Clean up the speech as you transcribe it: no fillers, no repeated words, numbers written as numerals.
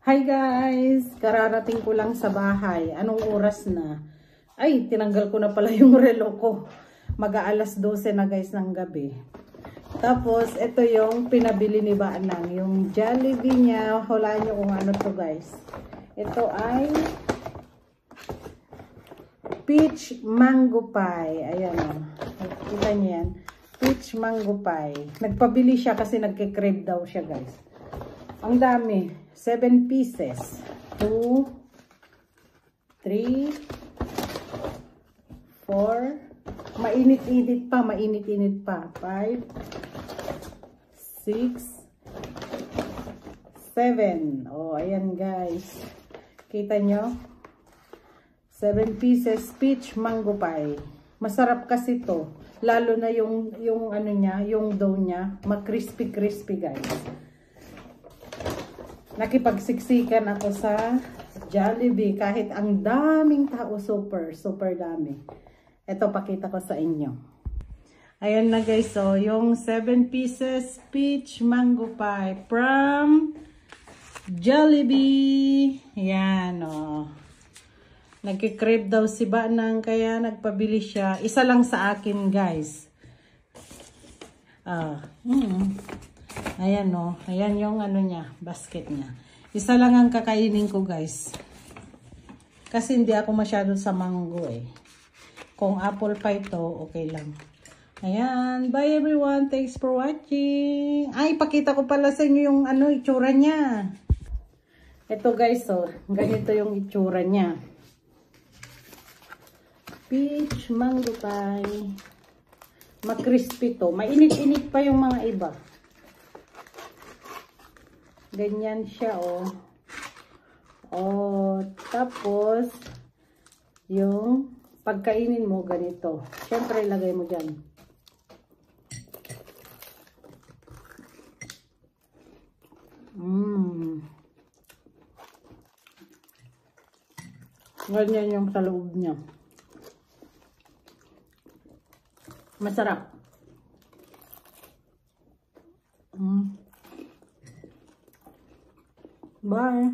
Hi guys! Kararating ko lang sa bahay. Anong oras na? Ay, tinanggal ko na pala yung relo ko. Mag-aalas 12 na guys ng gabi. Tapos, ito yung pinabili ni Baanang. Yung Jollibee niya. Hulaan nyo kung ano to guys. Ito ay peach mango pie. Ayan o. Kita nyo yan. Peach mango pie. Nagpabili siya kasi nagkikrave daw siya guys. Ang dami. 7 pieces. 2, 3, 4. Mainit-init pa. Mainit-init pa. 5, 6, 7. Oh, ayan guys. Kita nyo? 7 pieces peach mango pie. Masarap kasi to. Lalo na yung ano niya, yung dough niya. Ma-crispy-crispy guys. Nakipagsiksikan ako sa Jollibee kahit ang daming tao, super dami. Ito pakita ko sa inyo. Ayan na guys, so yung 7 pieces peach mango pie from Jollibee. Yan oh. Nagkikrave daw si Baanang kaya nagpabili siya. Isa lang sa akin guys. Ayan o. Ayan yung ano niya. Basket niya. Isa lang ang kakainin ko guys. Kasi hindi ako masyado sa mango eh. Kung apple pie to, okay lang. Ayan. Bye everyone. Thanks for watching. Ay, pakita ko pala sa inyo yung ano, itsura niya. Ito guys oh. Ganito yung itsura niya. Peach mango pie. Ma-crispy to. Mainit-init pa yung mga iba. Ganyan siya, oh. Oh, tapos, yung pagkainin mo, ganito. Siyempre, ilagay mo dyan. Ganyan yung sa loob niya. Masarap. Bye.